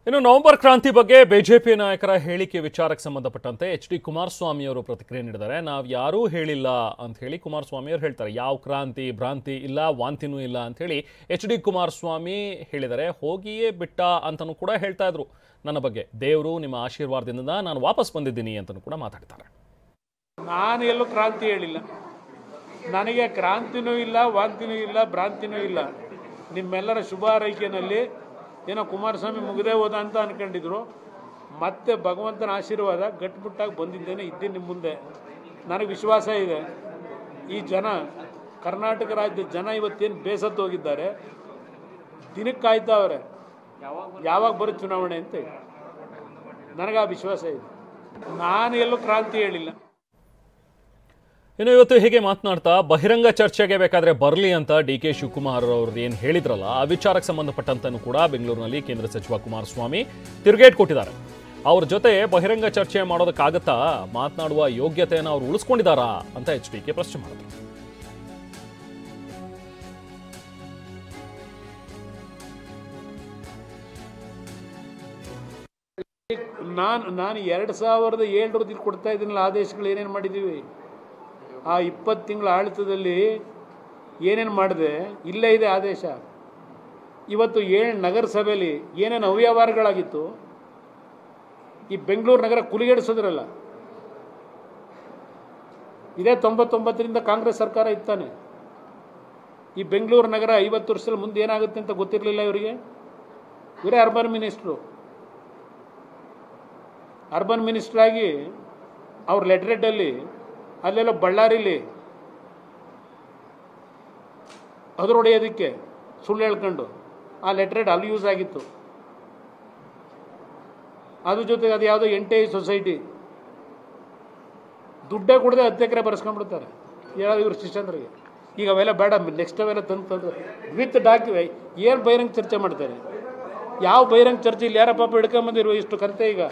ಇನ್ನು ನವೆಂಬರ್ ಕ್ರಾಂತಿ ಬಗ್ಗೆ ಬಿಜೆಪಿ ನಾಯಕರ ಹೇಳಿಕೆ ವಿಚಾರಕ್ಕೆ ಸಂಬಂಧಪಟ್ಟಂತೆ ಎಚ್ ಡಿ ಕುಮಾರಸ್ವಾಮಿ ಅವರು ಪ್ರತಿಕ್ರಿಯೆ ನೀಡಿದ್ದಾರೆ. ನಾವು ಯಾರೂ ಹೇಳಿಲ್ಲ ಅಂತ ಹೇಳಿ ಕುಮಾರಸ್ವಾಮಿ ಅವರು ಹೇಳ್ತಾರೆ. ಯಾವ ಕ್ರಾಂತಿ ಭ್ರಾಂತಿ ಇಲ್ಲ, ವಾಂತಿನೂ ಇಲ್ಲ ಅಂತ ಹೇಳಿ ಎಚ್ ಡಿ ಕುಮಾರಸ್ವಾಮಿ ಹೇಳಿದ್ದಾರೆ. ಹೋಗಿಯೇ ಬಿಟ್ಟ ಅಂತಲೂ ಕೂಡ ಹೇಳ್ತಾ ಇದ್ರು. ನನ್ನ ಬಗ್ಗೆ ದೇವರು ನಿಮ್ಮ ಆಶೀರ್ವಾದದಿಂದ ನಾನು ವಾಪಸ್ ಬಂದಿದ್ದೀನಿ ಅಂತಲೂ ಕೂಡ ಮಾತಾಡ್ತಾರೆ. ನಾನು ಎಲ್ಲೂ ಕ್ರಾಂತಿ ಹೇಳಿಲ್ಲ. ನನಗೆ ಕ್ರಾಂತಿನೂ ಇಲ್ಲ, ವಾಂತಿನೂ ಇಲ್ಲ, ಭ್ರಾಂತಿನೂ ಇಲ್ಲ. ನಿಮ್ಮೆಲ್ಲರ ಶುಭ ಹಾರೈಕೆಯಲ್ಲಿ ಏನೋ ಕುಮಾರಸ್ವಾಮಿ ಮುಗಿದೇ ಹೋದ ಅಂತ ಅನ್ಕೊಂಡಿದ್ರು. ಮತ್ತೆ ಭಗವಂತನ ಆಶೀರ್ವಾದ ಗಟ್ಟಿಮುಟ್ಟಾಗಿ ಬಂದಿದ್ದೇನೆ, ಇದ್ದೀನಿ ನಿಮ್ಮ ಮುಂದೆ. ನನಗೆ ವಿಶ್ವಾಸ ಇದೆ, ಈ ಜನ, ಕರ್ನಾಟಕ ರಾಜ್ಯದ ಜನ ಇವತ್ತೇನು ಬೇಸತ್ತು ಹೋಗಿದ್ದಾರೆ, ದಿನಕ್ಕೆ ಕಾಯ್ತಾವ್ರೆ ಯಾವಾಗ ಬರುತ್ತೆ ಚುನಾವಣೆ ಅಂತ. ನನಗೆ ಆ ವಿಶ್ವಾಸ ಇದೆ. ನಾನು ಎಲ್ಲೂ ಕ್ರಾಂತಿ ಹೇಳಿಲ್ಲ. ಇನ್ನು ಇವತ್ತು ಹೀಗೆ ಮಾತನಾಡ್ತಾ ಬಹಿರಂಗ ಚರ್ಚೆಗೆ ಬೇಕಾದ್ರೆ ಬರಲಿ ಅಂತ ಡಿ ಕೆ ಶಿವಕುಮಾರ್ ಅವ್ರದ್ದು ಏನು ಹೇಳಿದ್ರಲ್ಲ, ಆ ವಿಚಾರಕ್ಕೆ ಸಂಬಂಧಪಟ್ಟಂತನೂ ಕೂಡ ಬೆಂಗಳೂರಿನಲ್ಲಿ ಕೇಂದ್ರ ಸಚಿವ ಕುಮಾರಸ್ವಾಮಿ ತಿರುಗೇಟ್ ಕೊಟ್ಟಿದ್ದಾರೆ. ಅವ್ರ ಜೊತೆ ಬಹಿರಂಗ ಚರ್ಚೆ ಮಾಡೋದಕ್ಕಾಗತ್ತಾ, ಮಾತನಾಡುವ ಯೋಗ್ಯತೆಯನ್ನು ಅವ್ರು ಉಳಿಸ್ಕೊಂಡಿದ್ದಾರಾ ಅಂತ ಎಚ್ ಡಿ ಕೆ ಪ್ರಶ್ನೆ ಮಾಡಿದ್ರು. ನಾನು 2007 ಕೊಡ್ತಾ ಇದ್ದೀನಲ್ಲ ಆದೇಶಗಳು ಏನೇನು ಮಾಡಿದ್ದೀವಿ, ಆ 20 ತಿಂಗಳ ಆಡಳಿತದಲ್ಲಿ ಏನೇನು ಮಾಡಿದೆ, ಇಲ್ಲೇ ಇದೆ ಆದೇಶ. ಇವತ್ತು 7 ನಗರಸಭೆಯಲ್ಲಿ ಏನೇನು ಅವ್ಯವಹಾರಗಳಾಗಿತ್ತು, ಈ ಬೆಂಗಳೂರು ನಗರ ಕುಲಿಗೆಡಿಸಿದ್ರಲ್ಲ, ಇದೇ 99ರಿಂದ ಕಾಂಗ್ರೆಸ್ ಸರ್ಕಾರ ಇತ್ತಾನೆ. ಈ ಬೆಂಗಳೂರು ನಗರ 50 ವರ್ಷದಲ್ಲಿ ಮುಂದೆ ಏನಾಗುತ್ತೆ ಅಂತ ಗೊತ್ತಿರಲಿಲ್ಲ ಇವರಿಗೆ. ಇವರೇ ಅರ್ಬನ್ ಮಿನಿಸ್ಟ್ರು. ಅರ್ಬನ್ ಮಿನಿಸ್ಟ್ರಾಗಿ ಅವ್ರ ಲೆಟರ್ ಹೆಡ್ಡಲ್ಲಿ ಅಲ್ಲೆಲ್ಲ ಬಳ್ಳಾರಿಲಿ ಅದ್ರ ಹೊಡೆಯೋದಕ್ಕೆ ಸುಳ್ಳು ಹೇಳ್ಕೊಂಡು ಆ ಲೆಟರ್ ಹೆಡ್ ಅಲ್ಲಿ ಯೂಸ್ ಆಗಿತ್ತು. ಅದ್ರ ಜೊತೆಗೆ ಅದು ಯಾವುದೋ NTI ಸೊಸೈಟಿ ದುಡ್ಡೇ ಕೊಡದೆ 10 ಎಕರೆ ಬರೆಸ್ಕೊಂಡ್ಬಿಡ್ತಾರೆ ಯಾವ್ದು ಇವ್ರ ಶಿಷ್ಯಂದ್ರಿಗೆ. ಈಗ ಅವೆಲ್ಲ ಬೇಡ, ನೆಕ್ಸ್ಟ್ ಅವೆಲ್ಲ ತಂದು ವಿತ್ ಡಾಕ್ಯುವೆ ಏನು ಬಹಿರಂಗ ಚರ್ಚೆ ಮಾಡ್ತಾರೆ? ಯಾವ ಬಹಿರಂಗ ಚರ್ಚೆ ಇಲ್ಲಿ ಯಾರ ಪಾಪ ಹಿಡ್ಕೊಂಬಂದಿರುವ ಇಷ್ಟು ಕಂತೆ ಈಗ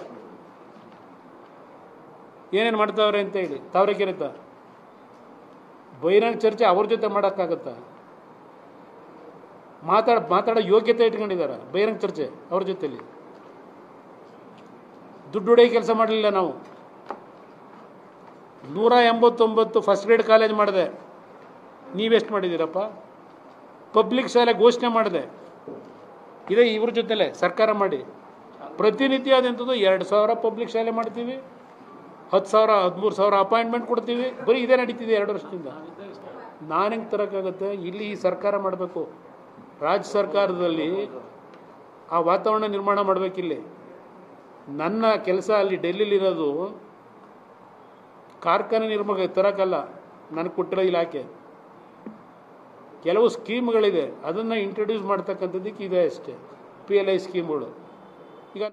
ಏನೇನು ಮಾಡ್ತಾವ್ರೆ ಅಂತ ಹೇಳಿ ತಾವ್ರೇಕೆರೆತ ಬಹಿರಂಗ ಚರ್ಚೆ ಅವ್ರ ಜೊತೆ ಮಾಡೋಕ್ಕಾಗತ್ತಾ? ಮಾತಾಡೋ ಯೋಗ್ಯತೆ ಇಟ್ಕೊಂಡಿದ್ದಾರೆ ಬಹಿರಂಗ ಚರ್ಚೆ ಅವ್ರ ಜೊತೆಲಿ. ದುಡ್ಡು ಹೊಡೆಯೋ ಕೆಲಸ ಮಾಡಲಿಲ್ಲ ನಾವು. 189 ಫಸ್ಟ್ ಗ್ರೇಡ್ ಕಾಲೇಜ್ ಮಾಡಿದೆ, ನೀವೆಷ್ಟು ಮಾಡಿದ್ದೀರಪ್ಪ? ಪಬ್ಲಿಕ್ ಶಾಲೆ ಘೋಷಣೆ ಮಾಡಿದೆ, ಇದೇ ಇವ್ರ ಜೊತೆಲೆ ಸರ್ಕಾರ ಮಾಡಿ. ಪ್ರತಿನಿತ್ಯ ಅದೆಂಥದ್ದು 2,000 ಪಬ್ಲಿಕ್ ಶಾಲೆ ಮಾಡ್ತೀವಿ, 10,000 13,000 ಅಪಾಯಿಂಟ್ಮೆಂಟ್ ಕೊಡ್ತೀವಿ. ಬರೀ ಇದೇ ನಡೀತಿದೆ 2 ವರ್ಷದಿಂದ. ನಾನು ಹೆಂಗೆ ತರೋಕ್ಕಾಗತ್ತೆ? ಇಲ್ಲಿ ಈ ಸರ್ಕಾರ ಮಾಡಬೇಕು. ರಾಜ್ಯ ಸರ್ಕಾರದಲ್ಲಿ ಆ ವಾತಾವರಣ ನಿರ್ಮಾಣ ಮಾಡಬೇಕಿಲ್ಲಿ. ನನ್ನ ಕೆಲಸ ಅಲ್ಲಿ ಡೆಲ್ಲಿಲಿರೋದು ಕಾರ್ಖಾನೆ ನಿರ್ಮಾಣ ತರೋಕ್ಕಲ್ಲ, ನನಗೆ ಕೊಟ್ಟಿರೋ ಇಲಾಖೆ. ಕೆಲವು ಸ್ಕೀಮ್ಗಳಿದೆ, ಅದನ್ನು ಇಂಟ್ರೊಡ್ಯೂಸ್ ಮಾಡ್ತಕ್ಕಂಥದ್ದಕ್ಕೆ ಇದೆ ಅಷ್ಟೇ, PLI ಸ್ಕೀಮ್ಗಳು. ಈಗ